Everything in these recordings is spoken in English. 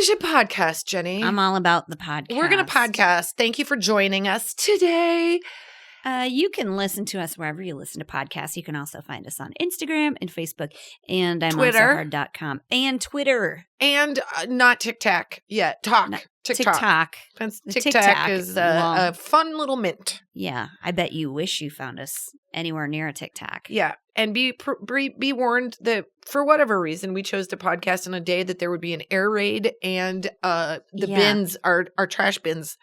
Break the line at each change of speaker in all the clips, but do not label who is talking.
We should podcast, Jenny.
I'm all about the podcast.
We're going to podcast. Thank you for joining us today.
You can listen to us wherever you listen to podcasts. You can also find us on Instagram and Facebook and IMOMSOHARD.com and Twitter.
And not TikTok yet. TikTok.
TikTok
Is a fun little mint.
Yeah. I bet you wish you found us anywhere near a TikTok.
Yeah. And be warned that for whatever reason, we chose to podcast on a day that there would be an air raid and bins, our trash bins,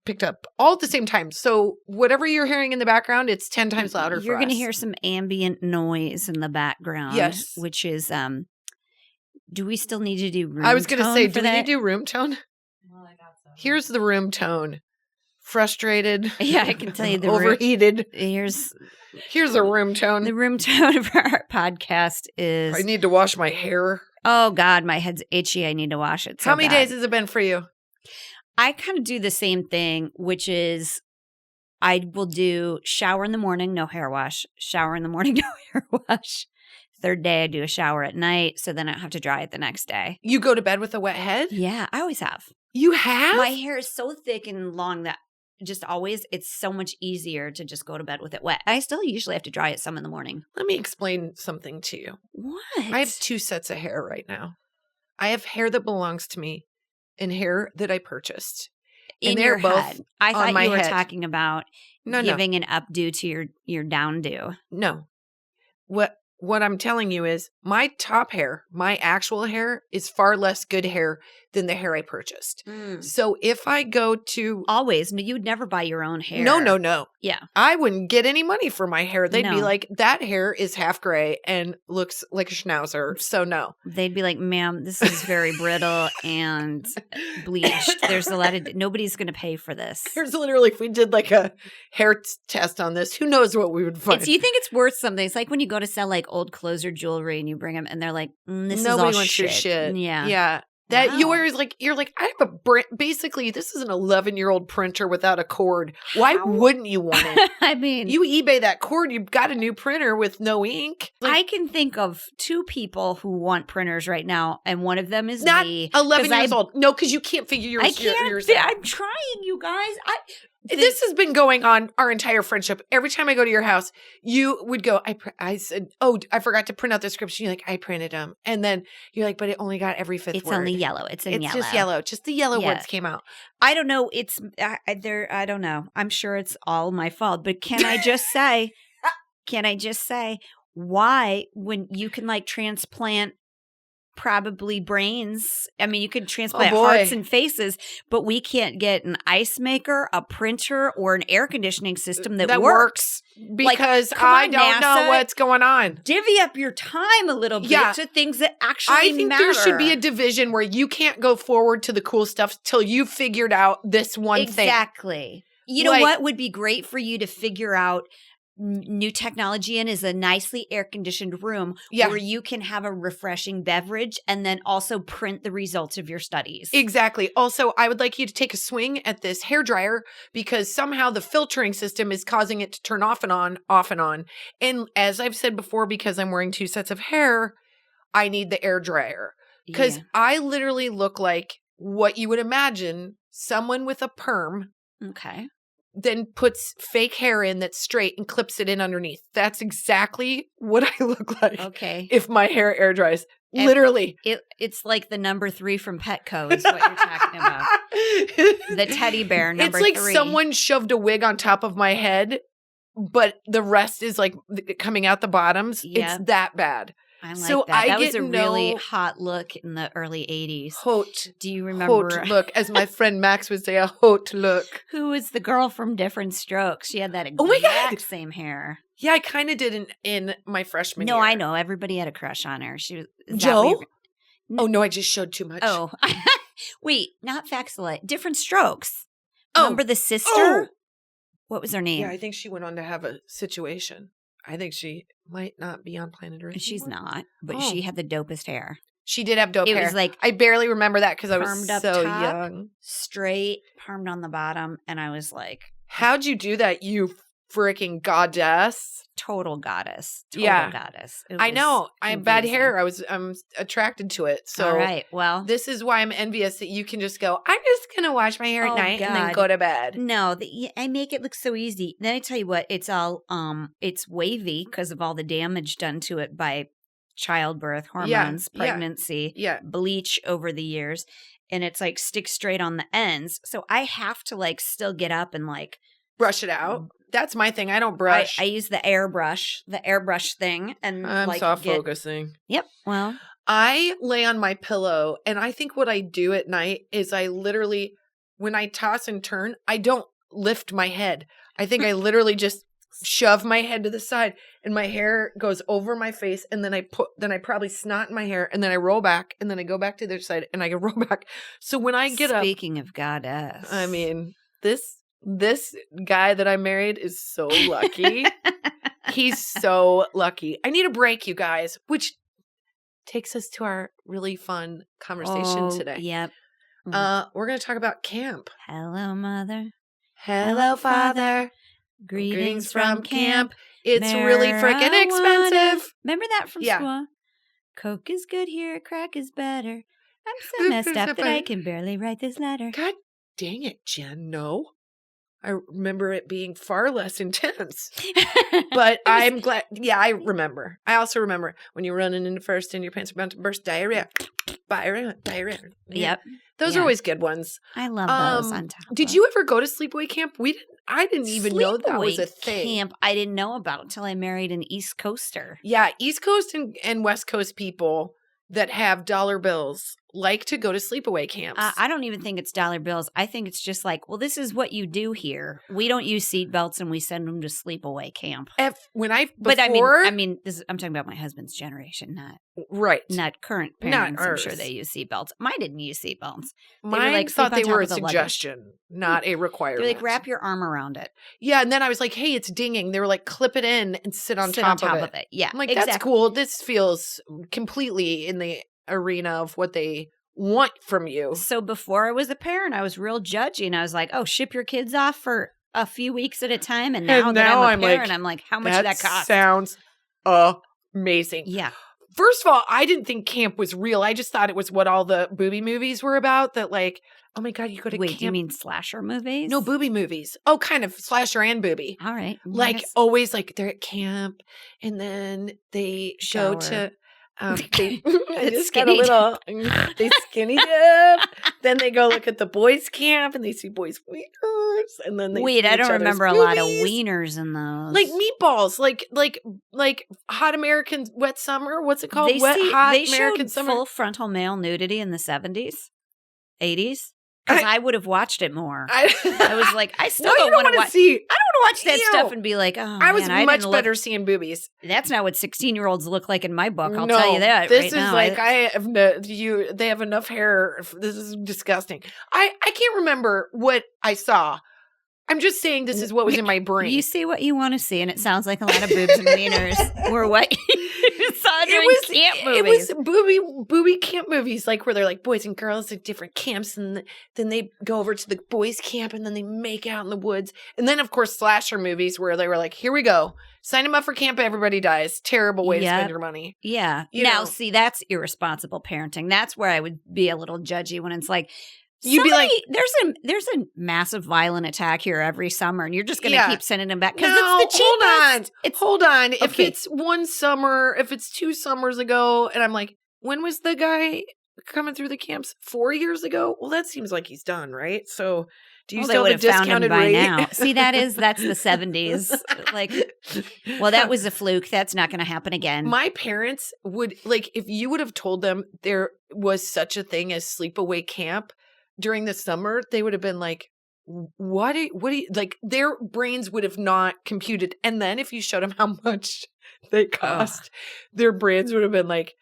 picked up all at the same time. So whatever you're hearing in the background, it's 10 times louder for us.
You're going to hear some ambient noise in the background.
Yes.
Which is, do we still need to do room tone?
I was going to say, do we
that?
need to do room tone?
Well, I got some.
Here's the room tone. Frustrated.
Yeah, I can tell you the
overheated.
Here's
a room tone.
The room tone of our podcast is...
I need to wash my hair.
Oh, God, my head's itchy. I need to wash it so
How many
bad.
days has it been for you?
I kind of do the same thing, which is I will do shower in the morning, no hair wash. Shower in the morning, no hair wash. Third day, I do a shower at night, so then I don't have to dry it the next day.
You go to bed with a wet head?
Yeah, I always have.
You have?
My hair is so thick and long that just always, it's so much easier to just go to bed with it wet. I still usually have to dry it some in the morning.
Let me explain something to you.
What?
I have 2 sets of hair right now. I have hair that belongs to me and hair that I purchased.
In
and they're
your
both
head. I thought
my
you were
head.
talking about giving an updo to your downdo.
No. What I'm telling you is my top hair, my actual hair, is far less good hair than the hair I purchased. So if I go to...
Always. No, you would never buy your own hair.
No.
Yeah.
I wouldn't get any money for my hair. They'd be
No.
like, that hair is half gray and looks like a schnauzer. So no.
They'd be like, ma'am, this is very brittle and bleached. There's a lot of... Nobody's going to pay for this.
There's literally, if we did like a hair test on this, who knows what we would find.
Do you think it's worth something? It's like when you go to sell like old clothes or jewelry and you bring them and they're like, this
Nobody
is all
wants your shit.
Yeah.
Yeah. That
Wow.
you're like, I have basically, this is an 11-year-old printer without a cord. Why wouldn't you want it?
I mean,
You eBay that cord, you've got a new printer with no ink.
I can think of 2 people who want printers right now, and one of them is
Not
me.
11
'cause
years old. No, because you can't figure yours
I can't.
yours out.
I'm trying, you guys.
This has been going on our entire friendship. Every time I go to your house, you would go, I said, oh, I forgot to print out the scripts. You're like, I printed them. And then you're like, but it only got every 5th word.
It's only yellow. It's in yellow.
Just yellow. Just the yellow
Yeah.
words came out.
I don't know. It's I don't know. I'm sure it's all my fault. But can I just say? Why, when you can like transplant probably brains? I mean, you can transplant hearts and faces, but we can't get an ice maker, a printer, or an air conditioning system that works.
Because
Like, come
I
on,
don't know
NASA.
what's going on.
Divvy up your time a little bit to things that actually
I think
matter.
there should be a division where you can't go forward to the cool stuff till you figured out this one thing.
Exactly. You know
Like-
what would be great for you to figure out new technology in is a nicely air-conditioned room where you can have a refreshing beverage and then also print the results of your studies.
Exactly. Also, I would like you to take a swing at this hairdryer because somehow the filtering system is causing it to turn off and on, off and on. And as I've said before, because I'm wearing 2 sets of hair, I need the air dryer. Because I literally look like what you would imagine someone with a perm
Okay.
then puts fake hair in that's straight and clips it in underneath. That's exactly what I look like.
Okay.
If my hair air dries. Literally.
It's like the number 3 from Petco is what you're talking about. The teddy bear number 3.
It's like someone shoved a wig on top of my head, but the rest is like coming out the bottoms.
Yep.
It's that bad.
I like
So
that. That
I
was a
get
really
no-
hot look in the early 80s.
Hot.
Do you remember
Hot look. As my friend Max would say, a hot look.
who was the girl from Different Strokes? She had that
Oh my God.
exact same hair.
Yeah, I kind of did in my freshman year.
No, I know. Everybody had a crush on her. She was is that
Joe?
what you-
Oh, no, I just showed too much.
Oh, wait, not Faxolite. Different Strokes.
Oh.
Remember the sister?
Oh.
What was her name?
Yeah, I think she went on to have a situation. I think she might not be on planet Earth.
She's
anymore.
not, but
Oh.
she had the dopest hair.
She did have dope
It
hair.
was like
I barely remember that because I was
permed up
so
top.
young.
straight, permed on the bottom, and I was like,
How'd you do that, you freaking goddess.
Total goddess. Total
Yeah.
goddess.
I know. I have bad hair. I'm attracted to it. So
all right. Well,
this is why I'm envious that you can just go, I'm just going to wash my hair at night and then go to bed.
No, I make it look so easy. Then I tell you what, it's all it's wavy because of all the damage done to it by childbirth, hormones, pregnancy, bleach over the years. And it's like sticks straight on the ends. So I have to like still get up and like
brush it out. That's my thing. I don't brush.
I use the airbrush thing, and
I'm
like
soft focusing.
Yep. Well,
I lay on my pillow, and I think what I do at night is I literally, when I toss and turn, I don't lift my head. I think I literally just shove my head to the side, and my hair goes over my face, and then I probably snot in my hair, and then I roll back, and then I go back to the other side, and I roll back. So when I get up,
speaking of goddess,
I mean this guy that I married is so lucky. He's so lucky. I need a break, you guys, which takes us to our really fun conversation today.
Yep.
We're going to talk about camp.
Hello, mother.
Hello, father.
Greetings from camp.
It's really freaking expensive.
Remember that from school? Coke is good here, crack is better. I'm so messed up that I can barely write this letter.
God dang it, Jen. No. I remember it being far less intense, but I'm glad. Yeah, I remember. I also remember when you're running into first and your pants are about to burst. Diarrhea. Yeah.
Yep.
Those are always good ones.
I love those on top.
Did you ever go to sleepaway camp? I didn't even know that was a thing.
Camp I didn't know about until I married an East Coaster.
Yeah, East Coast and West Coast people that have dollar bills like to go to sleepaway camps.
I don't even think it's dollar bills. I think it's just like, well, this is what you do here. We don't use seatbelts and we send them to sleepaway camp.
I'm talking about my husband's generation, not current parents. I'm sure they use seatbelts. Mine didn't use seatbelts. Mine thought they were a suggestion, not a requirement.
They're like, wrap your arm around it.
Yeah, and then I was like, hey, it's dinging. They were like, clip it in and sit on top of it.
Yeah,
I'm like, that's cool. This feels completely in the arena of what they want from you.
So before I was a parent, I was real judgy, and I was like, oh, ship your kids off for a few weeks at a time. And now that I'm a parent, I'm like, how much did that cost?
Sounds amazing.
Yeah.
First of all, I didn't think camp was real. I just thought it was what all the booby movies were about. That like, oh my God, you go to camp.
Wait, do you mean slasher movies?
No, booby movies. Oh, kind of slasher and booby.
All right.
Like always, like they're at camp and then they go to they skinny dip. Then they go look at the boys' camp and they see boys' wieners. And then they
I don't remember a lot of wieners in those.
Like meatballs, like Hot American Wet Summer. What's it called?
They
American
showed
Summer.
Full frontal male nudity in the 70s, 80s. Because I would have watched it more. I was like, I still don't want to watch. I don't want to watch that stuff and be like, oh,
I was much better seeing boobies.
That's not what 16-year-olds look like in my book. I'll tell you that.
This is like they have enough hair. This is disgusting. I can't remember what I saw. I'm just saying this is what was in my brain.
You see what you want to see, and it sounds like a lot of boobs and wieners were what you saw during camp movies.
It was booby camp movies, like where they're like boys and girls at different camps, and then they go over to the boys' camp, and then they make out in the woods. And then, of course, slasher movies where they were like, here we go. Sign them up for camp, everybody dies. Terrible way to spend your money.
Yeah. See, that's irresponsible parenting. That's where I would be a little judgy when it's like, you'd be like, there's a massive violent attack here every summer, and you're just going to keep sending them back because it's the cheapest.
Hold on. Okay. If it's one summer, if it's 2 summers ago, and I'm like, when was the guy coming through the camps? 4 years ago? Well, that seems like he's done, right? So do you still have a discounted rate?
Now. See, that's the 70s. Like, well, that was a fluke. That's not going to happen again.
My parents would, like, if you would have told them there was such a thing as sleepaway camp during the summer, they would have been like, what do you, like, their brains would have not computed. And then if you showed them how much they cost, their brains would have been like,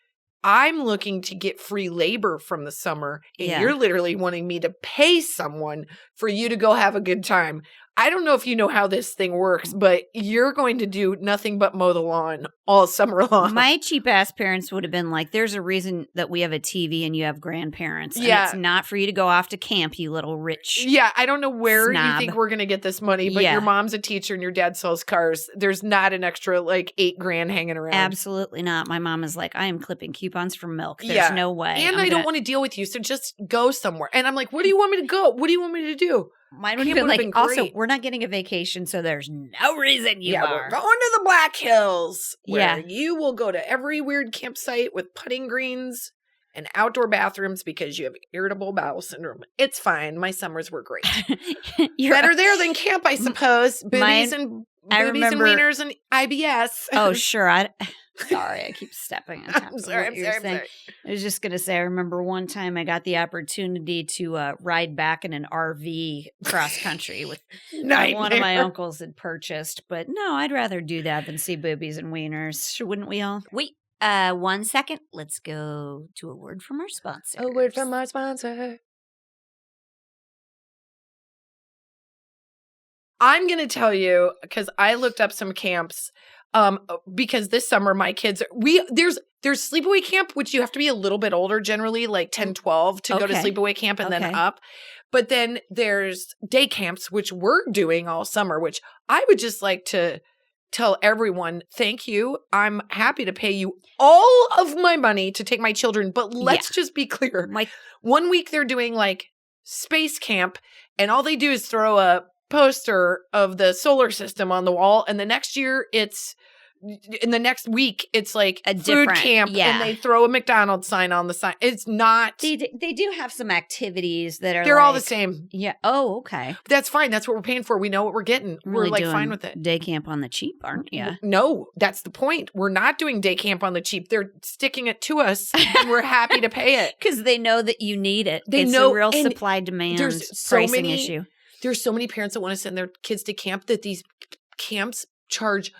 I'm looking to get free labor from the summer, and you're literally wanting me to pay someone for you to go have a good time. I don't know if you know how this thing works, but you're going to do nothing but mow the lawn all summer long.
My cheap ass parents would have been like, there's a reason that we have a TV and you have grandparents. And
Yeah.
it's not for you to go off to camp, you little rich.
Yeah, I don't know where
snob.
you think we're going to get this money, but your mom's a teacher and your dad sells cars. There's not an extra like $8,000 hanging around.
Absolutely not. My mom is like, I am clipping coupons for milk. There's no way.
And I don't want to deal with you, so just go somewhere. And I'm like, where do you want me to go? What do you want me to do?
Mine would have been like, also, we're not getting a vacation, so there's no reason you are.
We're going to the Black Hills, where you will go to every weird campsite with putting greens and outdoor bathrooms because you have irritable bowel syndrome. It's fine. My summers were great. Better there than camp, I suppose. Boobies and wieners and IBS.
Oh, sure. Sorry, I keep stepping on top
I'm sorry.
I was just going to say, I remember one time I got the opportunity to ride back in an RV cross country with one of my uncles had purchased. But no, I'd rather do that than see boobies and wieners. Wouldn't we all? Wait, 1 second. Let's go to a word from our sponsor.
A word from our sponsor. I'm going to tell you, because I looked up some camps. Because this summer my kids there's sleepaway camp, which you have to be a little bit older, generally like 10, 12 to go to sleepaway camp and then up. But then there's day camps, which we're doing all summer, which I would just like to tell everyone, thank you. I'm happy to pay you all of my money to take my children. But let's just be clear. 1 week they're doing like space camp and all they do is throw a poster of the solar system on the wall. And the next year in the next week, it's like a food camp and they throw a McDonald's sign on the sign. It's not.
They do have some activities that are
they're all the same.
Yeah. Oh, okay.
That's fine. That's what we're paying for. We know what we're getting. We're like fine with it.
Day camp on the cheap, aren't you?
No, that's the point. We're not doing day camp on the cheap. They're sticking it to us and we're happy to pay it.
Because they know that you need it. It's a real supply demand pricing issue.
There's so many parents that want to send their kids to camp that these camps charge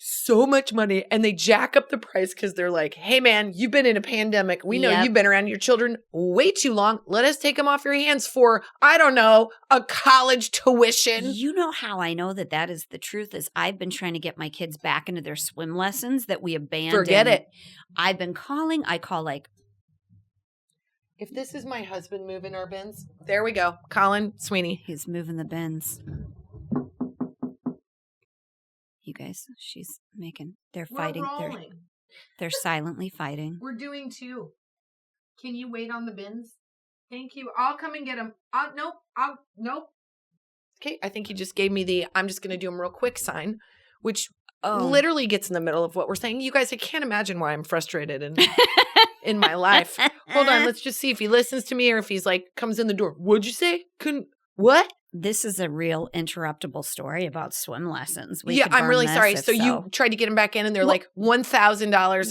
so much money and they jack up the price because they're like, hey man, you've been in a pandemic. We know you've been around your children way too long. Let us take them off your hands for, I don't know, a college tuition.
You know how I know that is the truth is I've been trying to get my kids back into their swim lessons that we abandoned.
Forget it.
I've been calling. I call like,
if this is my husband moving our bins, there we go. Colin Sweeney.
He's moving the bins. You guys, they're fighting. They're silently fighting.
We're doing 2. Can you wait on the bins? Thank you. I'll come and get them. Nope. Okay, I think you just gave me I'm just going to do them real quick sign, which literally gets in the middle of what we're saying. You guys, I can't imagine why I'm frustrated in my life. Hold on, let's just see if he listens to me or if he's like, comes in the door. What'd you say? What?
This is a real interruptible story about swim lessons.
I'm really sorry. So you tried to get him back in and they're like $1,000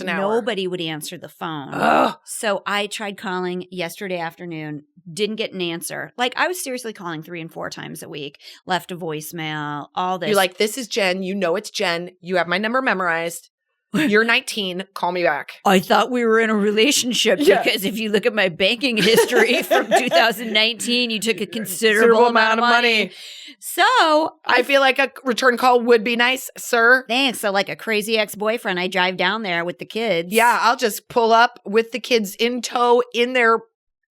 an hour.
Nobody would answer the phone.
Ugh.
So I tried calling yesterday afternoon, didn't get an answer. Like I was seriously calling 3 and 4 times a week, left a voicemail, all this.
You're like, this is Jen. You know it's Jen. You have my number memorized. You're 19. Call me back.
I thought we were in a relationship because if you look at my banking history from 2019, you took a considerable amount of money. So
I feel like a return call would be nice, sir.
Thanks. So like a crazy ex-boyfriend, I drive down there with the kids.
Yeah, I'll just pull up with the kids in tow in their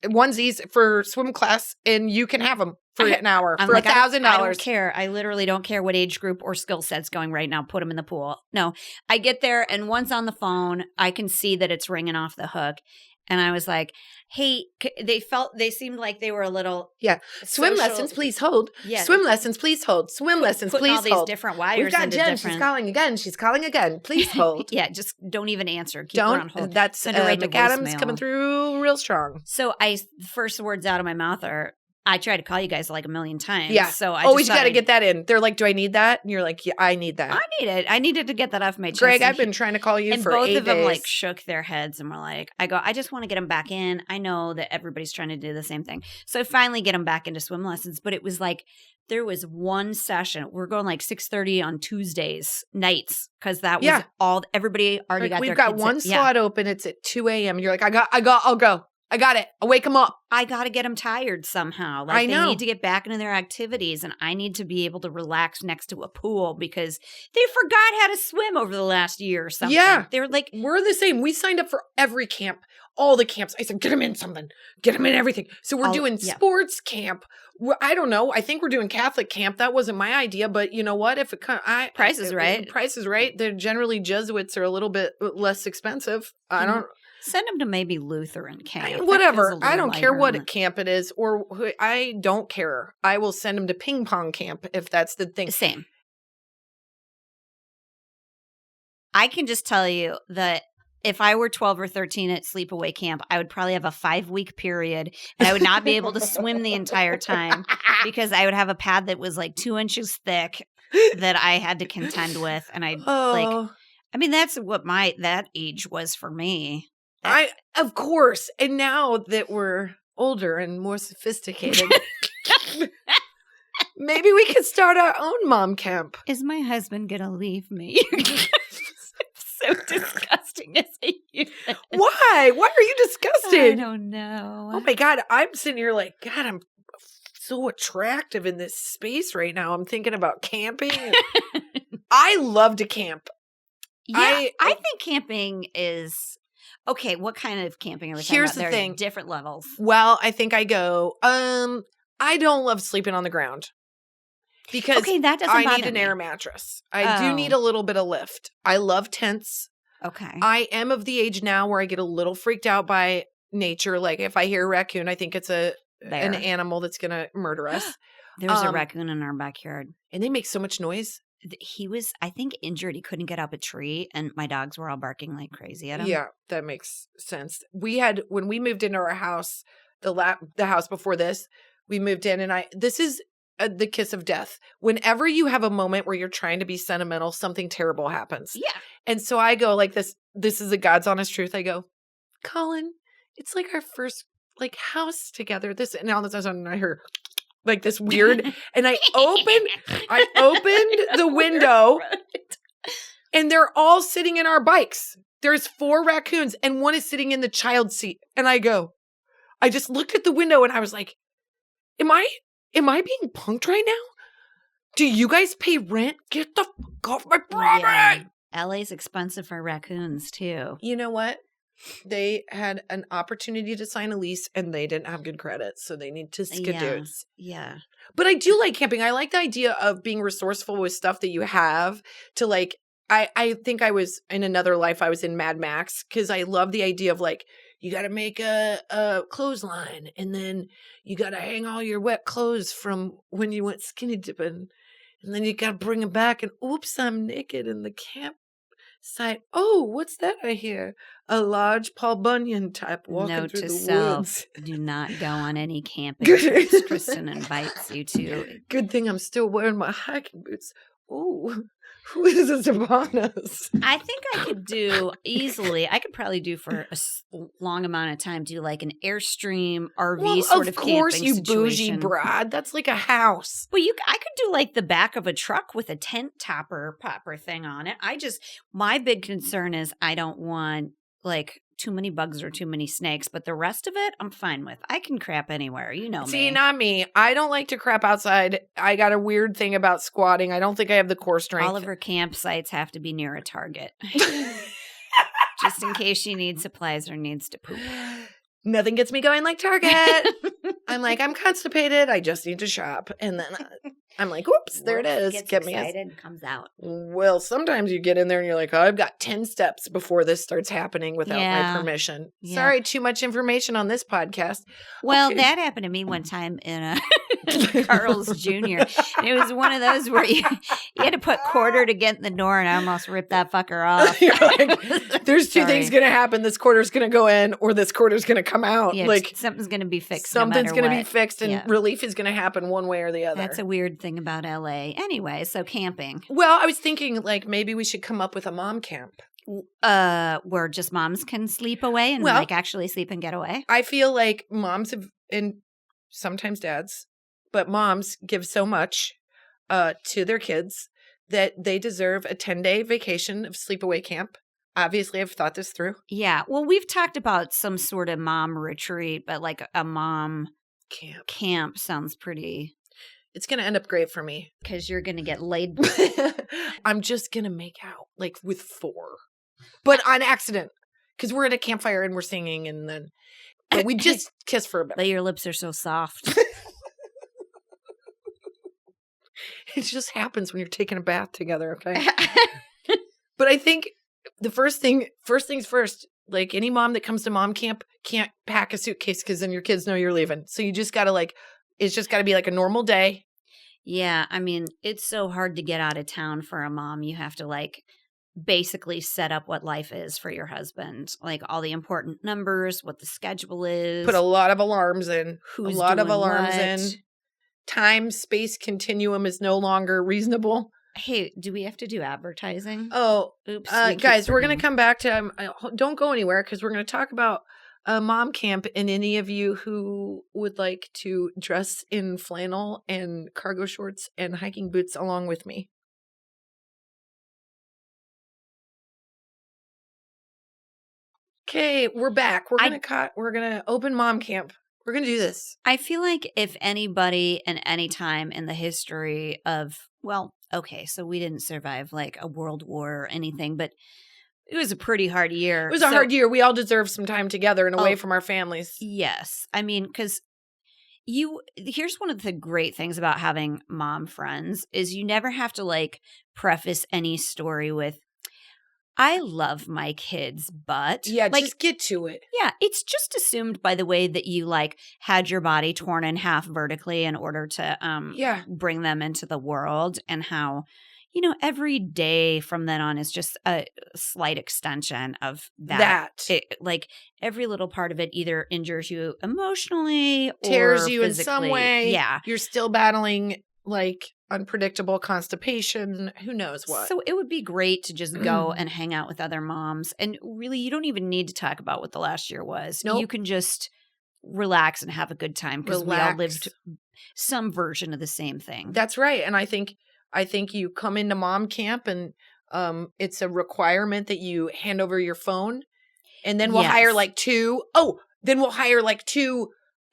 onesies for swim class and you can have them for an hour for $1,000.
I don't care. I literally don't care what age group or skill set's going right now. Put them in the pool. No, I get there and once on the phone, I can see that it's ringing off the hook. And I was like, hey, they seemed like they were a little.
Yeah. Swim lessons, please hold. Yeah. Swim lessons, please hold. Swim lessons, please hold.
All these different wires.
We've got Jen. She's calling again. She's calling again. Please hold.
Yeah. Just don't even answer. Keep her on hold.
That's McAdams coming through real strong.
So the first words out of my mouth are, I tried to call you guys like a million times.
Yeah.
So I
always got to get that in. They're like, do I need that? And you're like, yeah, I need that.
I need it. I needed to get that off my chest.
Greg, I've been trying to call you for 8 days.
And both of them like shook their heads and were like, I just want to get them back in. I know that everybody's trying to do the same thing. So I finally get them back into swim lessons. But it was like, there was one session. We're going like 6:30 on Tuesdays nights because that was all, everybody already got their kids.
We've got one slot open. It's at 2 a.m. You're like, I'll go. I got it. I'll wake them up.
I got to get them tired somehow. Like,
I know.
They need to get back into their activities, and I need to be able to relax next to a pool because they forgot how to swim over the last year or something.
Yeah.
They're like,
we're the same. We signed up for every camp, all the camps. I said, get them in something. Get them in everything. So we're doing sports camp. I don't know. I think we're doing Catholic camp. That wasn't my idea, but you know what? If it
Price is right.
Price is right. They're generally Jesuits are a little bit less expensive. I don't.
Send them to maybe Lutheran camp.
Whatever. I don't care what camp it is, or I don't care. I will send them to ping pong camp if that's the thing.
Same. I can just tell you that if I were 12 or 13 at sleepaway camp, I would probably have a 5-week period, and I would not be able to swim the entire time because I would have a pad that was like 2 inches thick that I had to contend with, and that's what that age was for me.
Of course. And now that we're older and more sophisticated, maybe we could start our own mom camp.
Is my husband going to leave me? So disgusting as a human.
Why? Why are you disgusted?
I don't know.
Oh my God. I'm sitting here like, God, I'm so attractive in this space right now. I'm thinking about camping. I love to camp.
Yeah, I think camping is... Okay, what kind of camping are we talking about?
Here's the thing.
Different levels.
Well, I think I go, I don't love sleeping on the ground. Because
that doesn't
I
bother
need an
me.
air mattress. I do need a little bit of lift. I love tents.
Okay.
I am of the age now where I get a little freaked out by nature. Like if I hear a raccoon, I think it's an animal that's going to murder us.
There's a raccoon in our backyard.
And they make so much noise.
He was, I think, injured. He couldn't get up a tree, and my dogs were all barking like crazy at him.
Yeah, that makes sense. When we moved into our house, the house before this, we moved in, and this is the kiss of death. Whenever you have a moment where you're trying to be sentimental, something terrible happens.
Yeah.
And so I go like this is the God's honest truth. I go, Colin, it's like our first house together. And all of a sudden I hear like this weird, and I opened the window and they're all sitting in our bikes. There's 4 raccoons and one is sitting in the child seat. And I just looked at the window and I was like, am I being punked right now? Do you guys pay rent? Get the fuck off my property.
Yeah. LA's expensive for raccoons too.
You know what? They had an opportunity to sign a lease and they didn't have good credit, so they need to skidoots.
Yeah.
But I do like camping. I like the idea of being resourceful with stuff that you have to I think I was in another life, I was in Mad Max because I love the idea of you got to make a clothesline and then you got to hang all your wet clothes from when you went skinny dipping and then you got to bring them back and oops, I'm naked in the campsite. Oh, what's that I hear? A large Paul Bunyan type walking through the woods.
Do not go on any camping trips Kristin invites you to.
Good thing I'm still wearing my hiking boots. Oh, who is this upon us?
I think I could probably do for a long amount of time, do like an Airstream RV sort of camping situation. Of course, you bougie
broad. That's like a house.
Well, I could do like the back of a truck with a tent popper thing on it. My big concern is I don't want too many bugs or too many snakes, but the rest of it I'm fine with. I can crap anywhere, me.
See, not me. I don't like to crap outside. I got a weird thing about squatting. I don't think I have the core strength.
All of her campsites have to be near a Target. Just in case she needs supplies or needs to poop.
Nothing gets me going like Target. I'm I'm constipated. I just need to shop. And then I'm like, oops, there it is.
Get me excited and comes out.
Well, sometimes you get in there and you're like, oh, I've got 10 steps before this starts happening without my permission. Yeah. Sorry, too much information on this podcast.
Well, that happened to me one time in Carl's Jr. And it was one of those where you had to put quarter to get in the door, and I almost ripped that fucker off.
You're like, there's two things going to happen. This quarter's going to go in or this quarter's going to come out.
Yeah, something's going to be fixed.
Something's going to be fixed and relief is going to happen one way or the other.
That's a weird thing about LA. Anyway, so camping.
Well, I was thinking maybe we should come up with a mom camp.
Where just moms can sleep away and actually sleep and get away.
I feel like moms and sometimes dads, but moms give so much to their kids that they deserve a 10-day vacation of sleepaway camp obviously I've thought this through.
Yeah. Well, we've talked about some sort of mom retreat, but like a mom camp sounds pretty.
It's going to end up great for me.
Because you're going to get laid.
I'm just going to make out like with 4. But on accident. Because we're at a campfire and we're singing and then but we just kiss for a bit.
But your lips are so soft.
It just happens when you're taking a bath together, okay? But I think the first things first, like any mom that comes to mom camp can't pack a suitcase because then your kids know you're leaving. So you just got to like, it's just got to be like a normal day.
Yeah. I mean, it's so hard to get out of town for a mom. You have to like basically set up what life is for your husband, like all the important numbers, what the schedule is.
Put a lot of alarms in.
Who's
a lot
doing
of alarms
what.
in. Time space continuum is no longer reasonable.
Hey, do we have to do advertising?
Oh,
oops!
Guys, we're going to come back to. Don't go anywhere because we're going to talk about mom camp and any of you who would like to dress in flannel and cargo shorts and hiking boots along with me. Okay, we're back. We're gonna open mom camp. We're gonna do this.
I feel like if anybody in any time in the history of, well, okay, so we didn't survive like a world war or anything, but it was a pretty hard year.
It was a hard year. We all deserve some time together and away from our families.
Yes. I mean, because here's one of the great things about having mom friends is you never have to like preface any story with, I love my kids, but
yeah,
like,
just get to it.
Yeah, it's just assumed by the way that you like had your body torn in half vertically in order to bring them into the world, and how, you know, every day from then on is just a slight extension of that. Like every little part of it either injures you emotionally,
tears
or
you
physically.
In some way.
Yeah,
you're still battling like unpredictable constipation, who knows what.
So it would be great to just go and hang out with other moms. And really, you don't even need to talk about what the last year was.
Nope.
You can just relax and have a good time because we all lived some version of the same thing.
That's right. And I think you come into mom camp and it's a requirement that you hand over your phone, and then we'll hire like two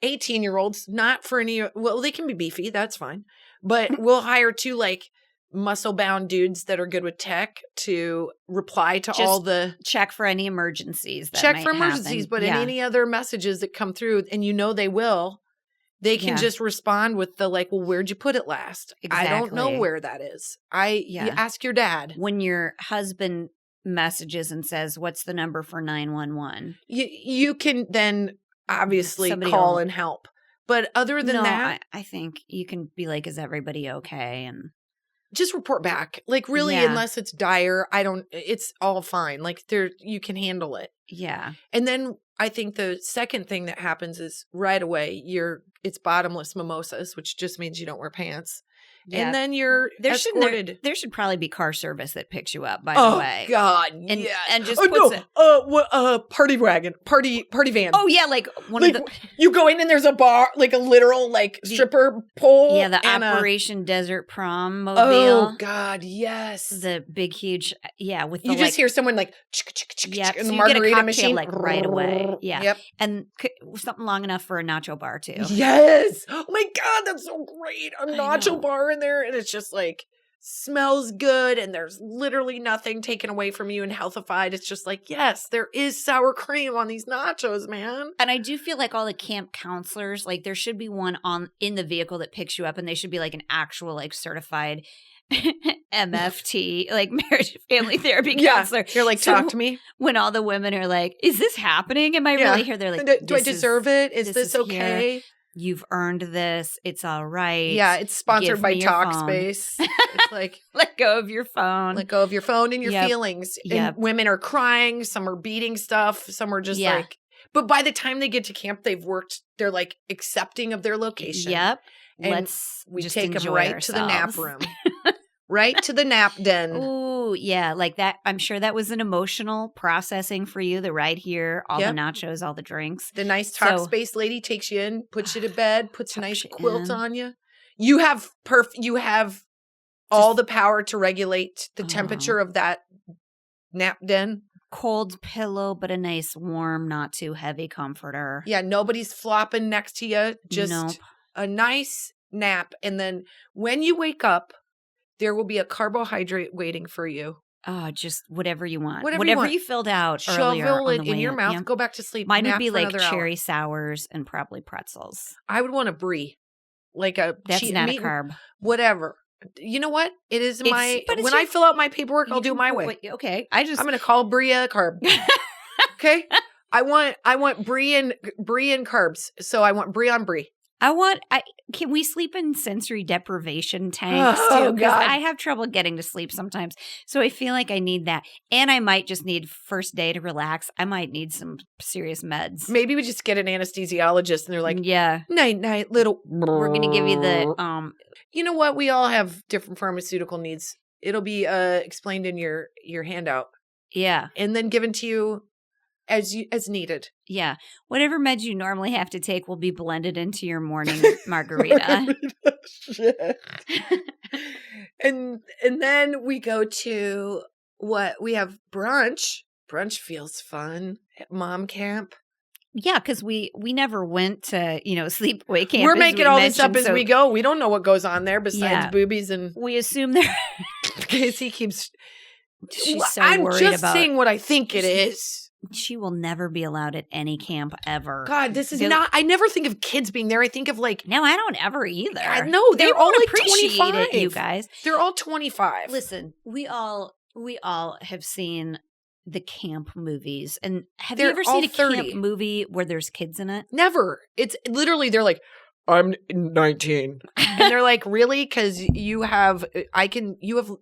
18-year-olds, not for any, well, they can be beefy, that's fine. But we'll hire 2 like muscle-bound dudes that are good with tech to reply to all the
check for any emergencies.
But in any other messages that come through, and you know they can just respond with the like, well, where'd you put it last?
Exactly.
I don't know where that is. You ask your dad.
When your husband messages and says, "What's the number for 911?"
You can then obviously call and help. But other than that,
I think you can be like, is everybody okay? And
just report back. Like really, unless it's dire, it's all fine. Like you can handle it.
Yeah.
And then I think the second thing that happens is right away, it's bottomless mimosas, which just means you don't wear pants. Yeah. And then you're escorted.
There should probably be car service that picks you up, by the way.
Oh, God.
And,
yeah.
And just puts
party wagon, party van.
Oh, yeah. Like
you go in and there's a bar, like a literal like stripper pole.
Yeah. The Operation Desert Prom mobile.
Oh, God. Yes.
The big, huge. Yeah. With
you just hear someone like,
in
the margarita machine.
Like right away. Yeah.
Yep.
And something long enough for a nacho bar, too.
Yes. Oh, my God. That's so great. A nacho bar in there, and it's just like smells good, and there's literally nothing taken away from you and healthified. It's just like, yes, there is sour cream on these nachos, man.
And I do feel like all the camp counselors, like there should be one in the vehicle that picks you up, and they should be like an actual like certified MFT, like marriage family therapy counselor.
You're like, talk to me.
When all the women are like, is this happening? Am I really here? They're like,
do I deserve it? Is this okay?
Here. You've earned this. It's all right.
Yeah, it's sponsored by Talkspace. It's like,
let go of your phone.
Let go of your phone and your feelings. And women are crying. Some are beating stuff. Some are just like, but by the time they get to camp, they're like accepting of their location.
Yep.
And we take them right to the nap room. Right to the nap den.
Ooh, yeah. Like that. I'm sure that was an emotional processing for you. The ride here, all the nachos, all the drinks.
The nice Talkspace lady takes you in, puts you to bed, puts a nice quilt on you. You have all the power to regulate the temperature of that nap den.
cold pillow, but a nice warm, not too heavy comforter.
Yeah, nobody's flopping next to you. Just
Nope.
a nice nap. And then when you wake up, there will be a carbohydrate waiting for you.
Oh, just whatever you want.
Whatever
you filled out earlier
Shovel
on
it
the way
in your mouth,
Yeah.
go back to sleep.
Mine would
nap
be
for
like
another hour.
cherry sours and probably pretzels.
I would want a brie. Like a
That's not a carb.
Whatever. You know what? It is
When
I fill out my paperwork, I'll do it my way.
Okay.
I'm going to call brie a carb. Okay? I want brie and carbs. So I want brie on brie.
Can we sleep in sensory deprivation tanks too? Because I have trouble getting to sleep sometimes. So I feel like I need that. And I might just need first day to relax. I might need some serious meds.
Maybe we just get an anesthesiologist and they're like,
yeah,
night, little.
We're going to give you the,
You know what? We all have different pharmaceutical needs. It'll be explained in your handout.
Yeah.
And then given to you as needed.
Yeah. Whatever meds you normally have to take will be blended into your morning margarita.
Shit. and then we go to we have brunch. Brunch feels fun at mom camp.
Yeah, because we never went to, sleepaway camp.
We're making all this up as we go. We don't know what goes on there besides boobies and
we assume there.
Casey keeps.
She's so
I'm
worried
just
about
saying what I think it is.
She will never be allowed at any camp ever.
God, this is not. I never think of kids being there. I think of like.
No, I don't ever either.
No, they're all like 25.
It, you guys.
They're all 25.
Listen, we all have seen the camp movies, and have
They're
you ever seen a
30.
camp movie where there's kids in it?
Never. It's literally they're like, I'm 19, and they're like, really? Because you have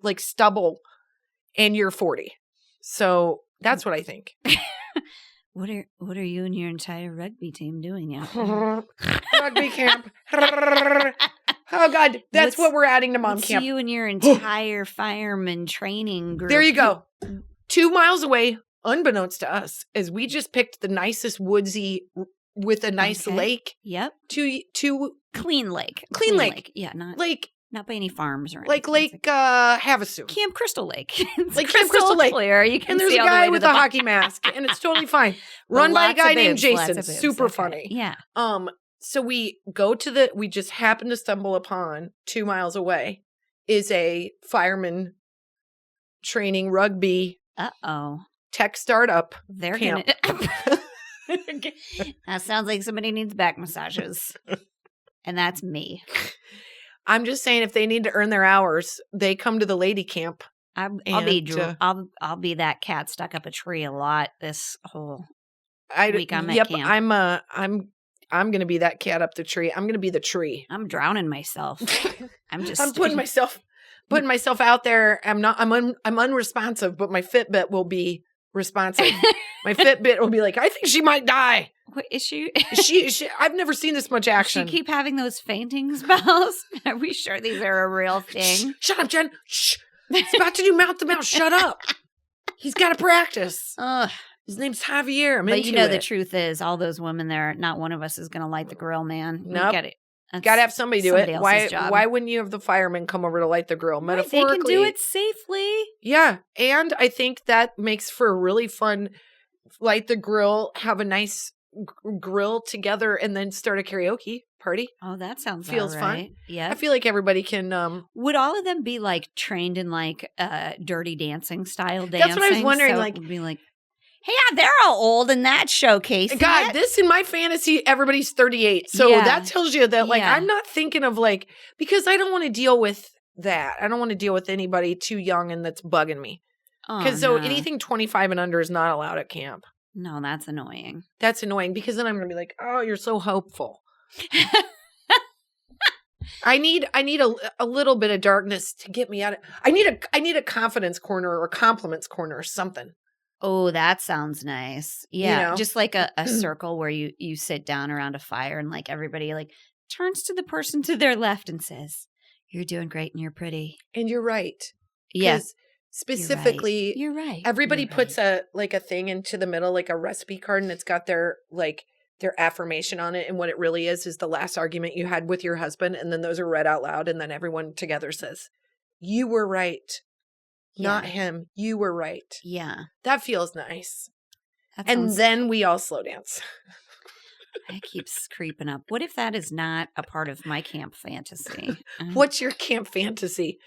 like stubble, and you're 40. So that's what I think.
What are you and your entire rugby team doing out there?
Rugby camp. Oh God, that's what we're adding to mom camp.
You and your entire fireman training group.
There you go. 2 miles away, unbeknownst to us, as we just picked the nicest woodsy with a nice lake.
Yep.
Two
clean lake.
Clean lake.
Yeah, not
lake.
Not by any farms or anything.
Like Lake Havasu.
Camp Crystal Lake.
Like Camp Crystal Lake.
Clear. You can
and there's
see
a
all the
guy
way to
with
the
a hockey mask, and it's totally fine. Run by a guy named Jason. Super funny.
Yeah.
So we we just happen to stumble upon 2 miles away is a fireman training rugby tech startup camp.
That sounds like somebody needs back massages. And that's me.
I'm just saying, if they need to earn their hours, they come to the lady camp.
I'll be that cat stuck up a tree a lot this whole week I'm at camp.
I'm going to be that cat up the tree. I'm going to be the tree.
I'm drowning myself. I'm
putting myself out there. I'm unresponsive, but my Fitbit will be responsive. My Fitbit will be like, I think she might die.
What is she?
she I've never seen this much action.
She keep having those fainting spells? Are we sure these are a real thing?
Shut up, Jen. Shh. He's about to do mouth to mouth. Shut up. He's got to practice. His name's Javier.
But the truth is, all those women there, not one of us is going to light the grill, man.
Nope. Got to have somebody do it. Why wouldn't you have the firemen come over to light the grill? Metaphorically.
They can do it safely.
Yeah. And I think that makes for a really fun light the grill, have a nice grill together, and then start a karaoke party.
Oh, that sounds
feels
fun.
Yeah. I feel like everybody can.
Would all of them be like trained in like Dirty Dancing style dancing?
That's what I was wondering.
So it would be like, hey, they're all old in that showcase.
God, this in my fantasy, everybody's 38. So that tells you that, like, I'm not thinking of, like, because I don't want to deal with that. I don't want to deal with anybody too young and that's bugging me. Because anything 25 and under is not allowed at camp.
No, that's annoying.
That's annoying because then I'm going to be like, oh, you're so hopeful. I need a little bit of darkness to get me out of. I need a confidence corner or a compliments corner or something.
Oh, that sounds nice. Yeah, just like a circle where you sit down around a fire and like everybody like turns to the person to their left and says, "You're doing great and you're pretty
and you're right."
Yes,
specifically,
you're right.
Everybody puts a thing into the middle, like a recipe card, and it's got their affirmation on it. And what it really is the last argument you had with your husband. And then those are read out loud. And then everyone together says, you were right. not him. You were right.
Yeah.
That feels nice.
And
then we all slow dance.
That keeps creeping up. What if that is not a part of my camp fantasy?
What's your camp fantasy?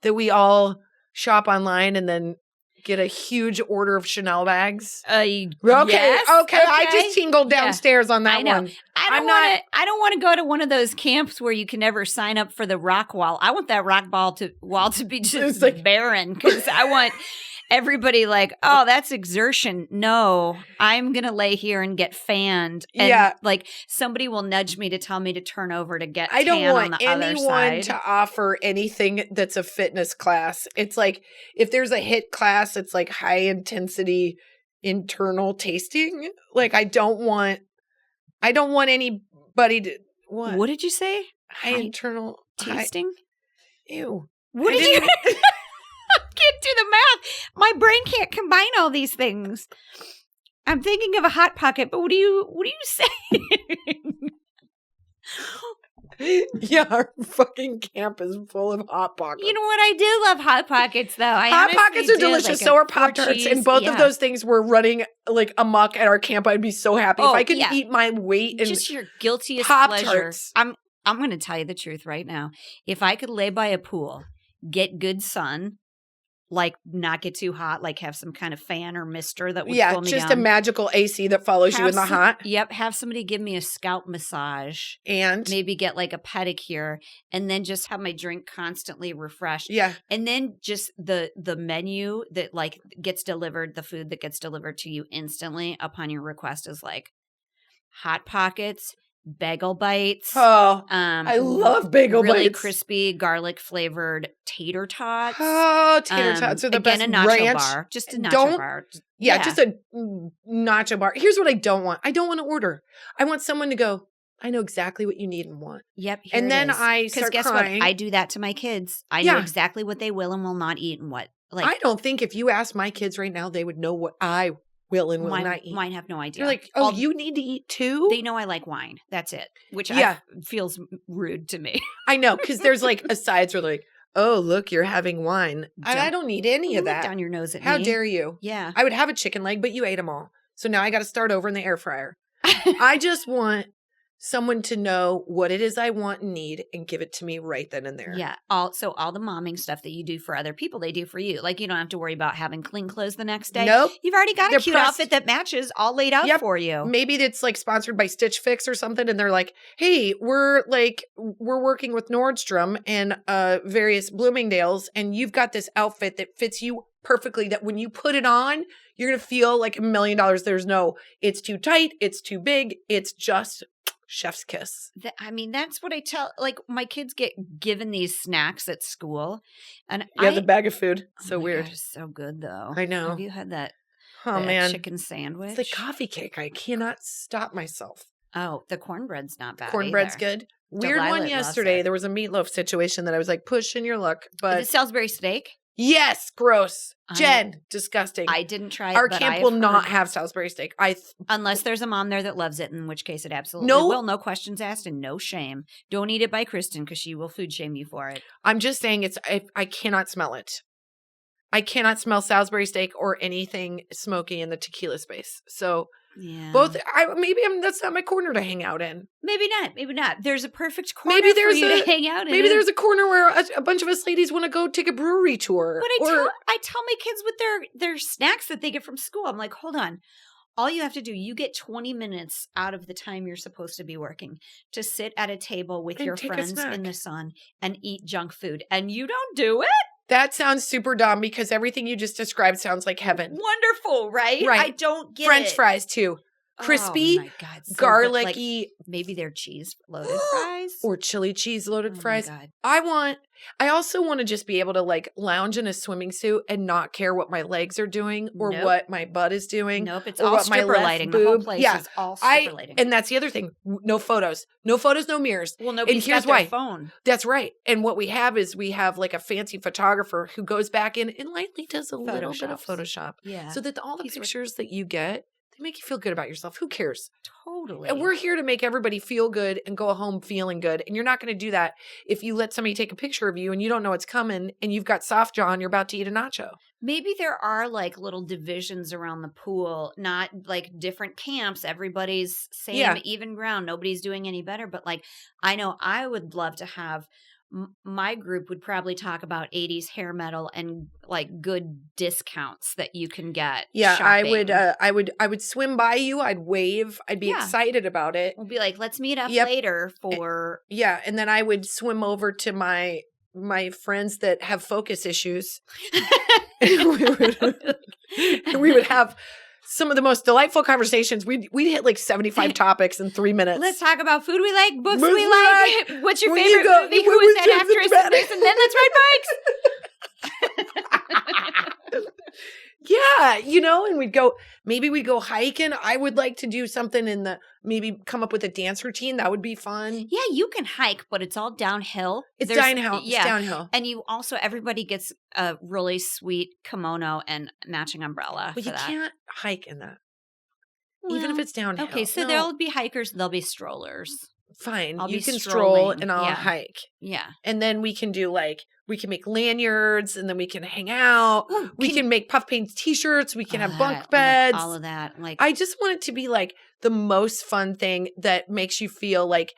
That we all shop online and then get a huge order of Chanel bags?
Okay.
I just tingled downstairs on that one.
I don't want to go to one of those camps where you can never sign up for the rock wall. I want that rock wall to be just barren, because I want everybody like, oh, that's exertion. No, I'm going to lay here and get fanned. And like somebody will nudge me to tell me to turn over to get
I don't
tan
want
on the other
anyone
side.
to offer anything that's a fitness class. It's like if there's a HIIT class, it's like high intensity internal tasting. Like I don't want anybody to
What did you say?
High internal
tasting?
Ew.
What did you I can't do the math. My brain can't combine all these things. I'm thinking of a Hot Pocket, but what do you saying?
Yeah, our fucking camp is full of Hot Pockets.
You know what? I do love Hot Pockets, though.
Hot Pockets are delicious. So are Pop-Tarts. And both of those things were running like amok at our camp. I'd be so happy if I could eat my weight in
just your guiltiest
Pop-Tarts.
pleasure. I'm going to tell you the truth right now. If I could lay by a pool, get good sun, like not get too hot, like have some kind of fan or mister that would cool me
just
down.
a magical AC that follows you in the hot.
Yep, have somebody give me a scalp massage
and
maybe get like a pedicure, and then just have my drink constantly refreshed.
Yeah,
and then just the menu that like gets delivered, the food that gets delivered to you instantly upon your request is like Hot Pockets, bagel bites.
Oh, I love bagel
really
bites.
Crispy garlic flavored tater tots.
Oh, tater tots are the best.
Again, a nacho
ranch.
bar. Just a nacho bar.
Yeah, just a nacho bar. Here's what I don't want. I don't want to order. I want someone to go, I know exactly what you need and want.
Yep.
And then I start
guess
crying.
What? I do that to my kids. I know exactly what they will and will not eat and what. Like,
I don't think if you ask my kids right now, they would know what I will and will not eat.
Mine have no idea.
You're like, you need to eat too?
They know I like wine. That's it. Which feels rude to me.
I know, because there's like asides where like, oh, look, you're having wine. I don't need any of that.
Down your nose at me.
How dare you?
Yeah.
I would have a chicken leg, but you ate them all. So now I got to start over in the air fryer. I just want someone to know what it is I want and need and give it to me right then and there.
Yeah. All the momming stuff that you do for other people, they do for you. Like you don't have to worry about having clean clothes the next day.
Nope.
You've already got a cute outfit that matches all laid out for you.
Maybe it's like sponsored by Stitch Fix or something. And they're like, hey, we're working with Nordstrom and various Bloomingdale's. And you've got this outfit that fits you perfectly, that when you put it on, you're going to feel like $1 million. There's no, it's too tight. It's too big. It's just chef's kiss.
That's what I tell, like my kids get given these snacks at school. And
the bag of food. So weird.
God, it's so good though.
I know.
Have you had that chicken sandwich?
It's like coffee cake. I cannot stop myself.
Oh, the cornbread's not bad.
Cornbread's good. Weird one yesterday. There was a meatloaf situation that I was like, push in your luck. But
is it Salisbury steak?
Yes, gross. Jen, disgusting.
I didn't try it.
Our camp will not have Salisbury steak.
Unless there's a mom there that loves it, in which case it absolutely will. No questions asked and no shame. Don't eat it by Kristin because she will food shame you for it.
I'm just saying I cannot smell it. I cannot smell Salisbury steak or anything smoky in the tequila space. So both. That's not my corner to hang out in.
Maybe not. There's a perfect corner for you to hang out in.
Maybe there's a corner where a bunch of us ladies want to go take a brewery tour.
But I tell my kids with their snacks that they get from school, I'm like, hold on. All you have to do, you get 20 minutes out of the time you're supposed to be working to sit at a table with your friends in the sun and eat junk food. And you don't do it?
That sounds super dumb because everything you just described sounds like heaven.
Wonderful, right?
Right.
I don't get
French fries too. Crispy, garlicky.
Like maybe they're cheese loaded fries
or chili cheese loaded fries.
My God.
I also want to just be able to like lounge in a swimming suit and not care what my legs are doing or what my butt is doing.
Nope, it's all stripper lighting. The whole place is all stripper lighting.
And that's the other thing. No photos, no mirrors.
Well, nobody's got their phone.
That's right. And what we have is like a fancy photographer who goes back in and lightly does a little bit of Photoshop.
Yeah.
So that all the pictures that you get, They make you feel good about yourself. Who cares?
Totally.
And we're here to make everybody feel good and go home feeling good. And you're not going to do that if you let somebody take a picture of you and you don't know what's coming and you've got soft jaw and you're about to eat a nacho.
Maybe there are like little divisions around the pool, not like different camps. Everybody's same, even ground. Nobody's doing any better. But like, I know I would love to have my group would probably talk about 80s hair metal and like good discounts that you can get.
Yeah,
shopping.
I would swim by you. I'd wave. I'd be excited about it.
We'll be like, let's meet up later for.
Yeah. And then I would swim over to my friends that have focus issues. And we would have some of the most delightful conversations. We'd hit like 75 topics in 3 minutes.
Let's talk about food we like, books we like. What's your favorite movie? Who
was
is that actress? And then let's ride bikes.
Yeah, and we'd go hiking. I would like to do something maybe come up with a dance routine. That would be fun.
Yeah, you can hike, but it's all downhill.
It's downhill. Yeah. It's downhill.
And everybody gets a really sweet kimono and matching umbrella.
But you can't hike in that.
Well,
even if it's downhill.
Okay, so there'll be hikers, there'll be strollers.
Fine. You can stroll and I'll hike.
Yeah.
And then we can do we can make lanyards and then we can hang out. Ooh, we can make puff paint t-shirts. We can have bunk beds.
All of that.
I just want it to be like the most fun thing that makes you feel like,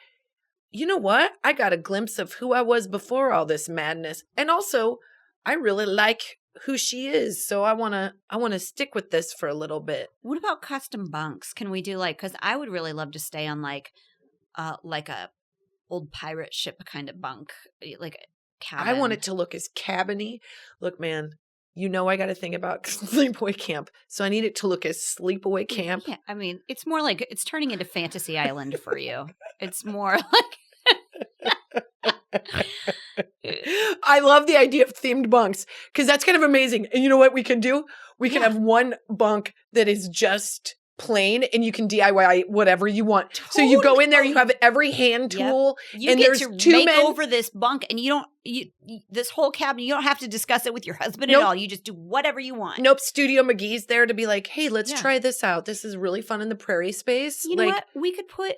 you know what? I got a glimpse of who I was before all this madness. And also, I really like who she is. So I want to stick with this for a little bit.
What about custom bunks? Can we do cuz I would really love to stay on like a old pirate ship kind of bunk, like cabin.
I want it to look as cabiny. Look, man, I got to think about sleepaway camp. So I need it to look as sleepaway camp.
Yeah, I mean, it's more like it's turning into Fantasy Island for you. It's more like
I love the idea of themed bunks because that's kind of amazing. And you know what we can do? We can have one bunk that is just plain and you can DIY whatever you want. Totally. So you go in there, you have every hand tool.
Yep. You get to make over this bunk and this whole cabin, you don't have to discuss it with your husband at all. You just do whatever you want.
Nope. Studio McGee's there to be like, hey, let's try this out. This is really fun in the prairie space.
You know what? We could put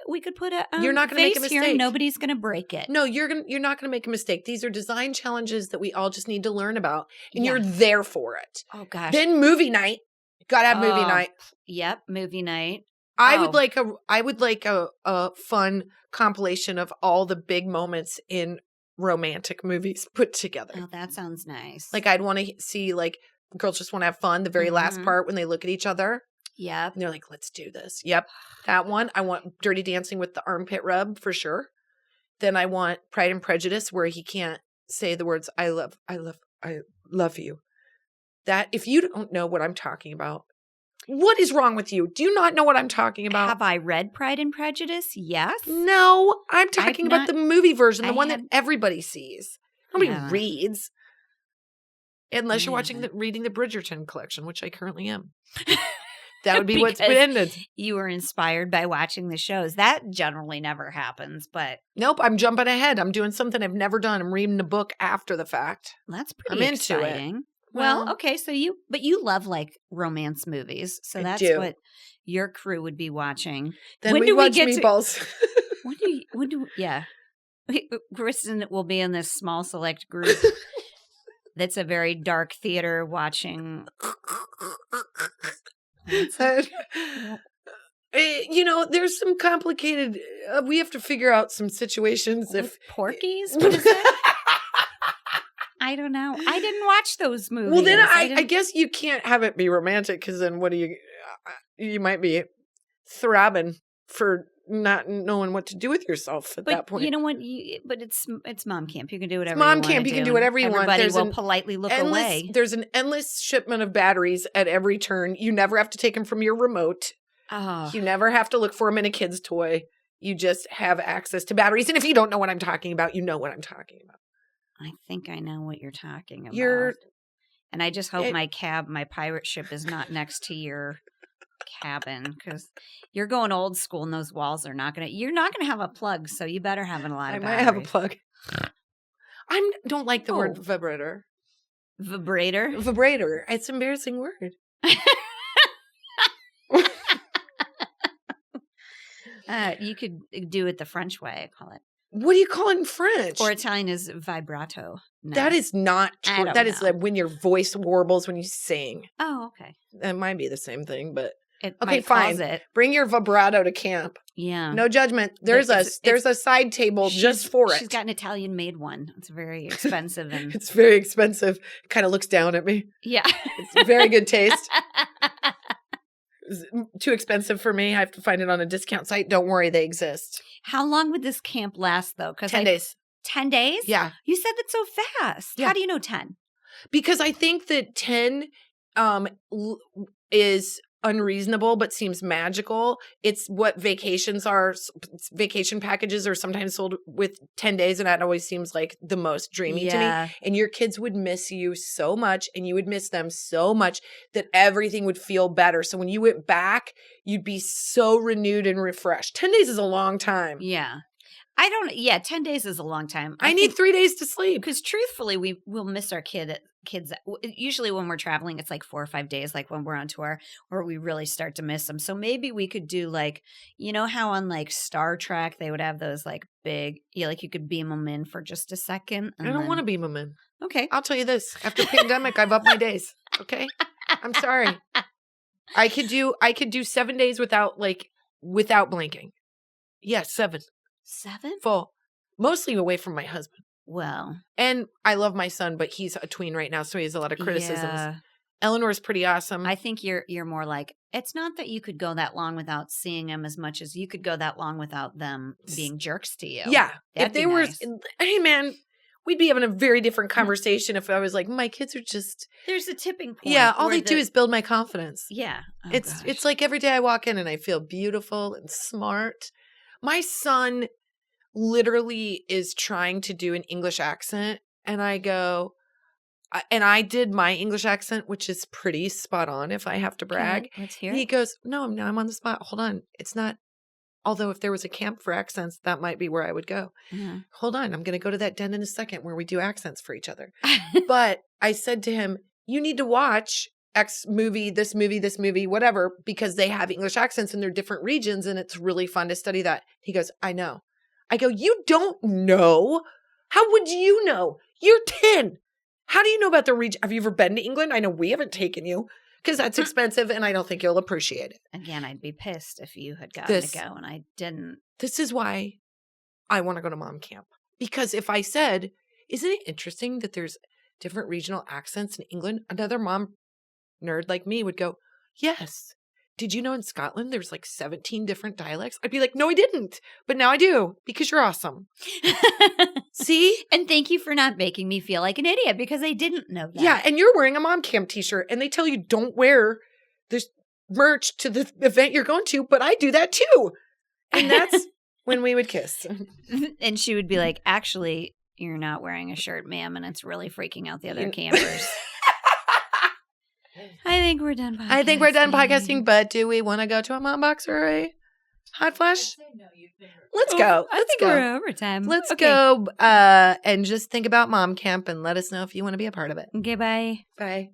a
you're not going to make a mistake.
Here, nobody's going to break it.
No, you're not going to make a mistake. These are design challenges that we all just need to learn about and you're there for it.
Oh gosh.
Then movie night. Gotta have movie night.
Yep, movie night.
I would like a fun compilation of all the big moments in romantic movies put together.
Oh, that sounds nice.
I'd want to see girls just want to have fun. The very last part when they look at each other.
Yep.
And they're like, let's do this. Yep. That one. I want Dirty Dancing with the armpit rub for sure. Then I want Pride and Prejudice where he can't say the words, I love you. That if you don't know what I'm talking about, what is wrong with you? Do you not know what I'm talking about?
Have I read Pride and Prejudice? Yes.
No, I'm talking about the movie version, the one that everybody sees. Nobody reads. Unless you're reading the Bridgerton collection, which I currently am. That would be what's been ended.
You were inspired by watching the shows. That generally never happens, but
nope, I'm jumping ahead. I'm doing something I've never done. I'm reading a book after the fact.
That's pretty exciting.
Into it.
Well, okay, so you love romance movies, so that's what your crew would be watching.
Then when we watch Meatballs.
When do Kristin will be in this small select group that's a very dark theater watching.
There's some complicated. We have to figure out some situations. If
Porky's, what is that? I don't know. I didn't watch those movies.
Well, then I guess you can't have it be romantic because then what do you might be throbbing for not knowing what to do with yourself at that point.
You know what? But it's mom camp. You can do whatever you want.
Mom camp. You can do whatever you want.
Everybody will politely look away.
There's an endless shipment of batteries at every turn. You never have to take them from your remote.
Oh.
You never have to look for them in a kid's toy. You just have access to batteries. And if you don't know what I'm talking about, you know what I'm talking about.
I think I know what you're talking about. And I just hope my pirate ship is not next to your cabin because you're going old school and those walls are you're not going to have a plug. So you better have a lot of batteries.
I might have a plug. I don't like the word vibrator.
Vibrator?
Vibrator. It's an embarrassing word.
You could do it the French way, I call it.
What do you call it in French?
Or Italian is vibrato. No.
That is not true. That is like when your voice warbles when you sing.
Oh, okay.
That might be the same thing, but
okay,
fine.
It.
Bring your vibrato to camp.
Yeah.
No judgment. There's a side table just for it.
She's got an Italian-made one. It's very expensive. And
it's very expensive. Kind of looks down at me.
Yeah.
It's very good taste. Too expensive for me. I have to find it on a discount site. Don't worry, they exist.
How long would this camp last, though?
10 days.
10 days?
Yeah.
You said that so fast.
Yeah.
How do you know 10?
Because I think that 10 is unreasonable but seems magical. It's what vacations are. Vacation packages are sometimes sold with 10 days, and that always seems like the most dreamy to me. And your kids would miss you so much, and you would miss them so much that everything would feel better. So when you went back, you'd be so renewed and refreshed. 10 days is a long time.
Yeah. 10 days is a long time.
I need 3 days to sleep.
Because truthfully, we will miss our kids. Usually when we're traveling, it's like 4 or 5 days, like when we're on tour, where we really start to miss them. So maybe we could do like, you know how on like Star Trek, they would have those like big, like you could beam them in for just a second.
I don't want to beam them in.
Okay.
I'll tell you this. After pandemic, I've upped my days. Okay. I'm sorry. I could do 7 days without blinking. Yes, 7.
7?
Full. Mostly away from my husband.
Well.
And I love my son, but he's a tween right now, so he has a lot of criticisms. Yeah. Eleanor's pretty awesome.
I think you're more like, it's not that you could go that long without seeing him as much as you could go that long without them being jerks to you.
Yeah.
That'd
if they
nice.
were, hey man, we'd be having a very different conversation if I was like, my kids are just.
There's a tipping point.
Yeah. All they do is build my confidence.
Yeah. Oh,
it's like every day I walk in and I feel beautiful and smart. My son literally is trying to do an English accent, and I go, and I did my English accent, which is pretty spot on if I have to brag.
Okay, let's hear
He
it.
goes, no, I'm on the spot. Hold on. It's not. Although if there was a camp for accents, that might be where I would go. Mm-hmm. Hold on. I'm going to go to that den in a second where we do accents for each other. But I said to him, you need to watch X movie, this movie, whatever, because they have English accents in their different regions, and it's really fun to study that. He goes, I know. I go, you don't know. How would you know? You're 10. How do you know about the region? Have you ever been to England? I know we haven't taken you because that's expensive and I don't think you'll appreciate it.
Again, I'd be pissed if you had gotten to go and I didn't.
This is why I want to go to mom camp. Because if I said, isn't it interesting that there's different regional accents in England? Another mom nerd like me would go, yes. Did you know in Scotland there's like 17 different dialects? I'd be like, no, I didn't. But now I do because you're awesome. See?
And thank you for not making me feel like an idiot because I didn't know that.
Yeah, and you're wearing a mom camp t-shirt and they tell you don't wear this merch to the event you're going to, but I do that too. And that's when we would kiss.
And she would be like, actually, you're not wearing a shirt, ma'am, and it's really freaking out the other campers. I think we're done podcasting.
But do we want to go to a mom box or a hot flash? Let's go.
I think we're over time.
Let's go and just think about mom camp and let us know if you want to be a part of it.
Okay, bye.
Bye.